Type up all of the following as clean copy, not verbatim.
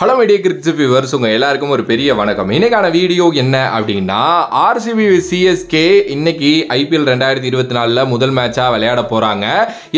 Hello media cricket viewers, உங்க எல்லாருக்கும் ஒரு பெரிய வணக்கம். இன்னைக்கான வீடியோ என்ன அப்படின்னா, ஆர்சிபி சிஎஸ்கே இன்னைக்கு ஐபிஎல் 2024 முதல் மேட்சா விளையாட போறாங்க.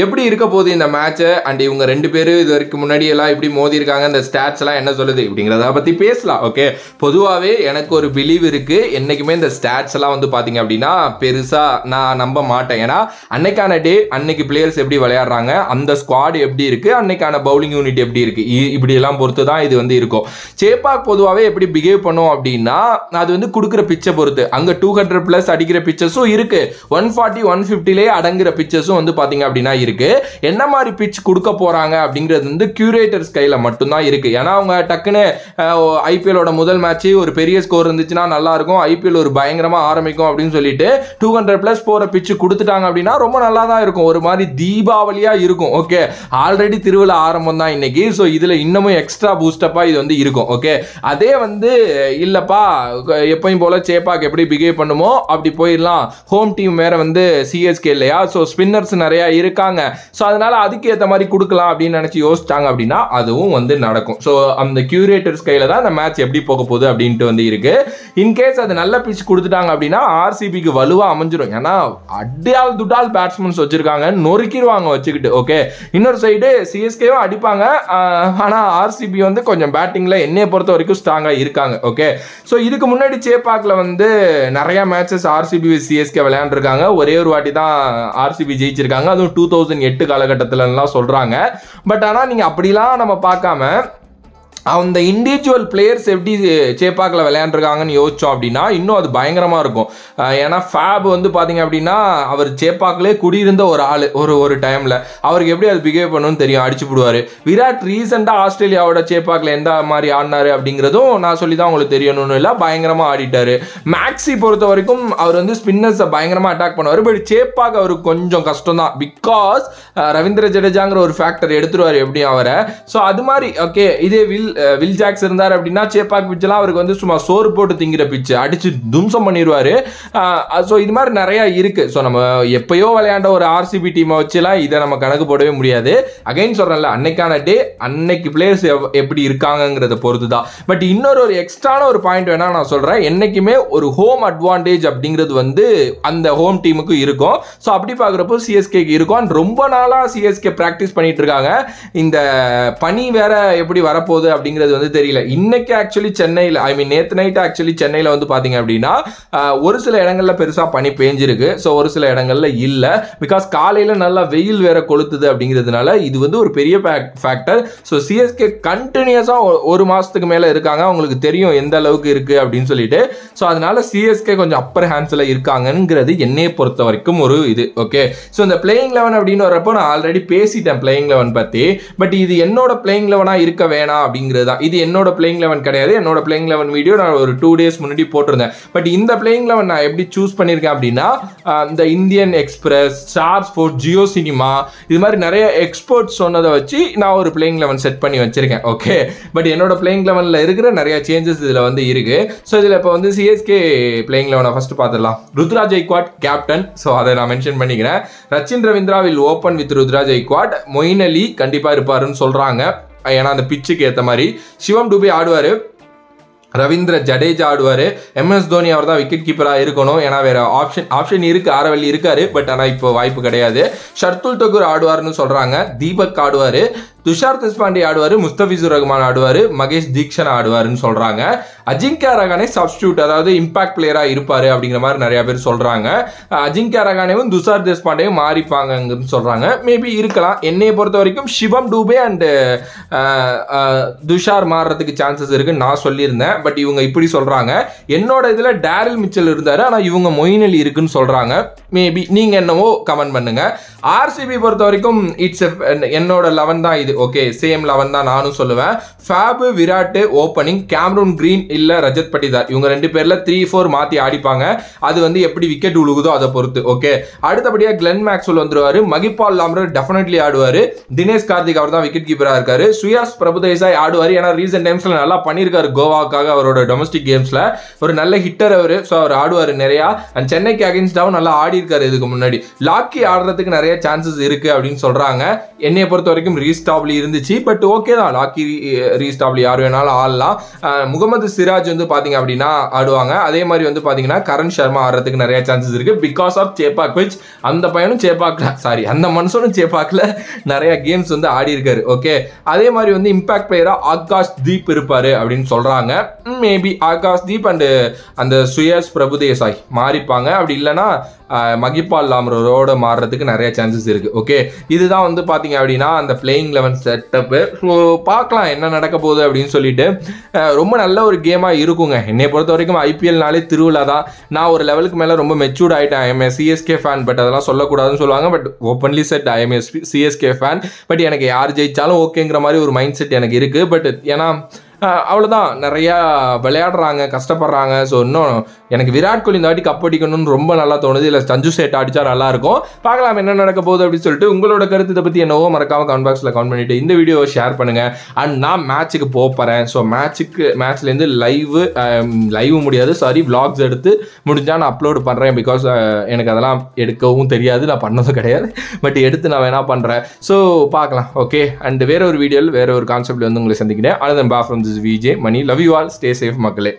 எப்படி இருக்க போகுது இந்த மேட்ச் அண்ட் இவங்க ரெண்டு பேரும் இது வரைக்கும் முன்னாடி எல்லாம் எப்படி மோதி இருக்காங்க, இந்த ஸ்டாட்ஸ் எல்லாம் என்ன சொல்லுது அப்படிங்கிறத பத்தி பேசலாம். ஓகே, பொதுவாகவே எனக்கு ஒரு பிலீவ் இருக்கு. என்னைக்குமே இந்த ஸ்டாட்ஸ் எல்லாம் வந்து பாத்தீங்க அப்படின்னா பெருசா நான் நம்ப மாட்டேன். ஏன்னா அன்னைக்கான டே, அன்னைக்கு பிளேயர்ஸ் எப்படி விளையாடுறாங்க, அந்த ஸ்குவாட் எப்படி இருக்கு, அன்னைக்கான பவுலிங் யூனிட் எப்படி இருக்கு, இப்படி எல்லாம் பொறுத்து தான் இது வந்து இருக்கும். சேப்பாக் பொதுவாகவே எப்படி பிஹேவ் பண்ணும் அப்படின்னா, அது வந்து கொடுக்குற பிச்சை பொறுத்து. அங்க 200+ அடிக்கிற பிச்சஸும் இருக்கு, 140 150லே அடங்குற பிச்சஸும் வந்து பாத்தீங்க அப்படின்னா இருக்கு. என்ன மாதிரி பிச் கொடுக்க போறாங்க அப்படிங்கிறது வந்து கியூரேட்டர்ஸ் கையில மட்டும்தான் இருக்கு. ஏன்னா அவங்க டக்குன்னு ஐபிஎலோட முதல் மேட்ச் ஒரு பெரிய ஸ்கோர் இருந்துச்சுன்னா நல்லா இருக்கும், ஐபிஎல் ஒரு பயங்கரமா ஆரம்பிக்கும் அப்படின்னு சொல்லிட்டு 200+ போற பிச்சு கொடுத்துட்டாங்க அப்படின்னா ரொம்ப நல்லா தான் இருக்கும், ஒரு மாதிரி தீபாவளியா இருக்கும். ஓகே, ஆல்ரெடி திருவிழா ஆரம்பம் தான் இன்னைக்கு. ஸோ இதுல இன்னமும் எக்ஸ்ட்ரா பூஸ்டப்பா இது வந்து இருக்கும். ஓகே, அதே வந்து இல்லப்பா எப்பயும் போல சேப்பாக் எப்படி பிஹேவ் பண்ணுமோ அப்படி போயிடலாம். ஹோம் டீம் வேற வந்து சிஎஸ்கே இல்லையா, ஸோ ஸ்பின்னர்ஸ் நிறைய இருக்காங்க, ஸோ அதனால அதுக்கு ஏற்ற மாதிரி கொடுக்கலாம் அப்படின்னு நினைச்சு யோசிச்சாங்க அப்படின்னா அதுவும் வந்து நடக்கும். ஸோ அந்த கியூரேட்டர்ஸ் கையில தான் அந்த மேட்ச் எப்படி போக போகுது அப்படின்ட்டு வந்து இருக்கு. இன்கேஸ் அது நல்ல பிச் கொடுத்துட்டாங்க அப்படின்னா ஆர்சிபிக்கு வலுவா அமைஞ்சிடும். ஏன்னா அடியால் துட்டால் பேட்ஸ்மேன்ஸ் வச்சிருக்காங்க, நொறுக்கிடுவாங்க வச்சுக்கிட்டு. ஓகே, இன்னொரு சைடு சிஎஸ்கேவும் அடிப்பாங்க, ஆனா ஆர்சிபி வந்து கொஞ்சம் பேட்டிங்ல என்னைய பொறுத்த வரைக்கும் ஸ்ட்ராங்கா இருக்காங்க. ஓகே, ஸோ இதுக்கு முன்னாடி சேப்பாக்ல வந்து நிறைய மேட்சஸ் ஆர்சிபி சிஎஸ்கே விளையாண்டுருக்காங்க. ஒரே ஒரு வாட்டி தான் ஆர்சிபி ஜெயிச்சிருக்காங்க, அதுவும் 2008 காலகட்டத்திலலாம் சொல்றாங்க. பட் ஆனால் நீங்க அப்படிலாம் நம்ம பார்க்காம அந்த இண்டிவிஜுவல் பிளேயர்ஸ் எப்படி சேப்பாக்கில் விளையாண்டுருக்காங்கன்னு யோசிச்சோம் அப்படின்னா இன்னும் அது பயங்கரமாக இருக்கும். ஏன்னா ஃபேப் வந்து பார்த்தீங்க அப்படின்னா அவர் சேப்பாக்கிலே குடியிருந்த ஒரு ஆள், ஒரு டைமில் அவருக்கு எப்படி அது பிஹேவ் பண்ணணும்னு தெரியும், அடிச்சு விடுவார். விராட் ரீசெண்டாக ஆஸ்திரேலியாவோட சேப்பாக்கில் எந்த மாதிரி ஆடினாரு அப்படிங்கிறதும் நான் சொல்லி தான் உங்களுக்கு தெரியணும்னு இல்லை, பயங்கரமாக ஆடிட்டாரு. மேக்ஸி பொறுத்த வரைக்கும் அவர் வந்து ஸ்பின்னர்ஸை பயங்கரமாக அட்டாக் பண்ணுவார். பட் சேப்பாக் அவருக்கு கொஞ்சம் கஷ்டம் தான், பிகாஸ் ரவீந்திர ஜடேஜாங்கிற ஒரு ஃபேக்டர் எடுத்துருவார் எப்படியும் அவரை. ஸோ அது மாதிரி ஓகே, இதே வில் ஜாக்ஸ் இருந்தார் அப்படின்னா சேப்பாக் பிச்செல்லாம் அவருக்கு வந்து சும்மா சோறு போட்டு திங்கிற பிச்சு, அடிச்சு தும்சம் பண்ணிடுவாரு. ஸோ இது மாதிரி நிறைய இருக்கு. ஸோ நம்ம எப்பயோ விளையாண்ட ஒரு ஆர்சிபி டீமை வச்சுலாம் இதை நம்ம கணக்கு போடவே முடியாது. அகைன் சொல்றேன்ல, அன்னைக்கான டே அன்னைக்கு பிளேயர்ஸ் எப்படி இருக்காங்கிறத பொறுத்து தான். பட் இன்னொரு எக்ஸ்ட்ரான ஒரு பாயிண்ட் வேணா நான் சொல்றேன், என்னைக்குமே ஒரு ஹோம் அட்வான்டேஜ் அப்படிங்கிறது வந்து அந்த ஹோம் டீமுக்கு இருக்கும். ஸோ அப்படி பார்க்குறப்போ சிஎஸ்கேக்கு இருக்கும். ரொம்ப நாளா சிஎஸ்கே பிராக்டிஸ் பண்ணிட்டு இருக்காங்க. இந்த பனி வேற எப்படி வரப்போகுது அப்படிங்கிறது வந்து தெரியல. இன்னைக்கு ஆக்சுவலி சென்னையில், ஐ மீன் நேத்து நைட் ஆக்சுவலி சென்னையில் வந்து பாத்தீங்க அப்படின்னா ஒரு சில இடங்கள்ல பெருசா பனி பெஞ்சிருக்கு, ஸோ ஒரு சில இடங்கள்ல இல்ல. பிகாஸ் காலையில நல்லா வெயில் வேற கொளுத்துது அப்படிங்கிறதுனால இது வந்து ஒரு பெரிய ஃபேக்டர். ஸோ சிஎஸ்கே கண்டினியூஸா ஒரு மாசத்துக்கு மேல இருக்காங்க, அவங்களுக்கு தெரியும் எந்த அளவுக்கு இருக்கு அப்படின்னு சொல்லிட்டு. ஸோ அதனால சிஎஸ்கே கொஞ்சம் அப்பர் ஹேண்ட்ஸ்ல இருக்காங்கிறது என்னைய பொறுத்த வரைக்கும் ஒரு இது. ஓகே, ஸோ இந்த பிளேயிங் 11 அப்படின்னு வரப்போ நான் ஆல்ரெடி பேசிட்டேன் பிளேயிங் 11 பத்தி. பட் இது என்னோட பிளேயிங் 11 இருக்க வேணாம் அப்படிங்கிறது தான். இது என்னோட பிளேயிங் 11 கிடையாது. என்னோட பிளேயிங் 11 வீடியோ நான் ஒரு 2 days முன்னாடி போட்டிருந்தேன். பட் இந்த பிளேயிங் 11 நான் எப்படி சூஸ் பண்ணியிருக்கேன் அப்படின்னா, இந்த Indian express, star sport, Jio cinema, இது மாதிரி நிறைய எக்ஸ்பர்ட்ஸ் சொன்னதை வச்சு நான் ஒரு பிளேயிங் 11 செட் பண்ணி வச்சிருக்கேன். ஓகே, பட் என்னோட பிளேயிங் 11ல இருக்கிற நிறைய சேஞ்சஸ் இதுல வந்து இருக்கு. ஸோ இதுல இப்போ வந்து சிஎஸ்கே பிளேயிங் 11 ஃபர்ஸ்ட் பார்த்துடலாம். ருத்ராஜ் ஜெய்க்வாட் கேப்டன், ஸோ அதை நான் மென்ஷன் பண்ணிக்கிறேன். Rachin Ravindra will open with Ruturaj Gaikwad. Moeen Ali கண்டிப்பா இருப்பாருன்னு சொல்றாங்க, ஏன்னா அந்த பிச்சுக்கு ஏற்ற மாதிரி. சிவம் டுபே ஆடுவாரு, ரவீந்திர ஜடேஜா ஆடுவாரு, எம்எஸ் தோனி அவர் தான் விக்கெட் கீப்பராக இருக்கணும், ஏன்னா வேற ஆப்ஷன் இருக்கு, ஆரவல்லி இருக்காரு, பட் ஆனால் இப்போ வாய்ப்பு கிடையாது. ஷர்துல் தக்கூர் ஆடுவார்னு சொல்றாங்க, தீபக் ஆடுவாரு, துஷார் தேஷ்பாண்டே ஆடுவாரு, முஸ்தபிசுர் ரஹ்மான் ஆடுவாரு, மகேஷ் தீக்ஷன் ஆடுவாருன்னு சொல்றாங்க. அஜிங்கியா ரஹானே சப்ஸ்டியூட், அதாவது இம்பாக்ட் பிளேயரா இருப்பாரு அப்படிங்கிற மாதிரி நிறைய பேர் சொல்றாங்க. அஜிங்கியா ரஹானேவும் துஷார் தேஷ்பாண்டேயும் மாறிப்பாங்கன்னு சொல்றாங்க. மேபி இருக்கலாம். என்னைய பொறுத்த வரைக்கும் சிவம் டூபே அண்ட் துஷார் மாறுறதுக்கு சான்சஸ் இருக்குன்னு நான் சொல்லியிருந்தேன். பட் இவங்க இப்படி சொல்றாங்க. என்னோட இதுல டேரில் மிச்சல் இருந்தாரு, ஆனா இவங்க மொயின் அலி இருக்குன்னு சொல்றாங்க. மேபி நீங்க என்னவோ கமெண்ட் பண்ணுங்க. ஆர்சிபி பொறுத்த வரைக்கும் இட்ஸ் என்னோட 11 தான் இது. ஓகே, சேம் 11 தான் நானும் சொல்லுவேன். ஃபேப், விராட் ஓப்பனிங், கேமரூன் கிரீன் இல்ல ரஜத் பட்டிதார், இவங்க ரெண்டு பேர்ல 3-4 மாத்தி ஆடிப்பாங்க. அது வந்து எப்படி விக்கெட் உழுகுதோ அதை பொறுத்து. ஓகே, அடுத்தபடியா கிளென் மேக்ஸ்வெல் வந்துருவாரு, மகிபால் லாம்ரர் டெஃபினெட்லி ஆடுவாரு, தினேஷ் கார்த்திக் அவர் தான் விக்கெட் கீப்பரா இருக்காரு, சுயாஸ் பிரபுதேசாய் ஆடுவாரு. ஏன்னா ரீசெண்ட் டைம்ஸ்ல நல்லா பண்ணிருக்காரு கோவாக்காக, அவரோட டொமஸ்டிக் கேம்ஸ்ல ஒரு நல்ல ஹிட்டர் அவரு, ஸோ அவர் ஆடுவாரு நிறைய. அண்ட் சென்னைக்கு அகேன்ஸ்டாவும் நல்லா ஆடி இருக்காரு இதுக்கு முன்னாடி. லாக்கி ஆடுறதுக்கு நிறைய சான்சஸ் இருக்கு அப்படின்னு சொல்றாங்க. என்னைய பொறுத்த வரைக்கும் ரீஸ்டாப்ல ரீஸ்டாப்லி இருந்துச்சு. பட் ஓகே தான், லாக்கி ரீஸ்டாப்லி யார் வேணாலும் ஆடலாம். முகமது சிராஜ் வந்து பார்த்தீங்க அப்படின்னா ஆடுவாங்க. அதே மாதிரி வந்து பார்த்தீங்கன்னா கரண் சர்மா ஆடுறதுக்கு நிறைய சான்சஸ் இருக்குது பிகாஸ் ஆஃப் சேப்பாக் பிச். அந்த பையனும் அந்த மனுஷனும் சேப்பாக்கில் நிறைய கேம்ஸ் வந்து ஆடி இருக்காரு. ஓகே, அதே மாதிரி வந்து இம்பாக்ட் பிளேயராக ஆகாஷ் தீப் இருப்பார் அப்படின்னு சொல்கிறாங்க. மேபி ஆகாஷ் தீப் அண்டு அந்த சுயஸ் பிரபுதேசாய் மாறிப்பாங்க. அப்படி இல்லைன்னா மகிபால் லாம்ரோட மாறுறதுக்கு நிறைய சான்சஸ் இருக்குது. ஓகே, இதுதான் வந்து பார்த்தீங்க அப்படின்னா அந்த பிளேயிங் 11 செட்டப்பு. ஸோ பார்க்கலாம் என்ன நடக்க போகுது அப்படின்னு சொல்லிட்டு. ரொம்ப நல்ல ஒரு கேமாக இருக்குங்க. என்னை பொறுத்த வரைக்கும் ஐபிஎல்னாலே திருவிழா தான். நான் ஒரு லெவலுக்கு மேலே ரொம்ப மெச்சூர்ட் ஆகிட்டேன். I M A CSK fan. But அதெல்லாம் சொல்லக்கூடாதுன்னு சொல்லுவாங்க. But openly set I M A CSK fan. But எனக்கு யார் ஜெயிச்சாலும் ஓகேங்கிற மாதிரி ஒரு மைண்ட் செட் எனக்கு இருக்குது. பட் ஏன்னா அவ்வளோதான், நிறையா விளையாடுறாங்க, கஷ்டப்படுறாங்க. ஸோ இன்னும் எனக்கு விராட் கோலி இந்த வாட்டி கப் அடிக்கணும்னு ரொம்ப நல்லா தோணுது. இல்லை சஞ்சு சேட் அடித்தா நல்லாயிருக்கும். பார்க்கலாம் என்ன நடக்க போகுது அப்படின்னு சொல்லிட்டு. உங்களோட கருத்து இதை பற்றி என்னவோ மறக்காமல் கமெண்ட் பாக்ஸில் கமெண்ட் பண்ணிவிட்டு இந்த வீடியோவை ஷேர் பண்ணுங்கள். அண்ட் நான் மேட்ச்சுக்கு போகிறேன். ஸோ மேட்ச்லேருந்து லைவ் முடியாது, விளாக்ஸ் எடுத்து முடிஞ்சால் நான் அப்லோடு பண்ணுறேன். பிகாஸ் எனக்கு அதெல்லாம் எடுக்கவும் தெரியாது, நான் பண்ணதும் கிடையாது. பட் எடுத்து நான் வேணா பண்ணுறேன். ஸோ பார்க்கலாம். ஓகே, அண்ட் வேற ஒரு வீடியோவில் வேற ஒரு கான்செப்ட் வந்து உங்களை சந்திக்கிறேன். அதன் bye from this VJ Mani. Love you all, stay safe மக்களே.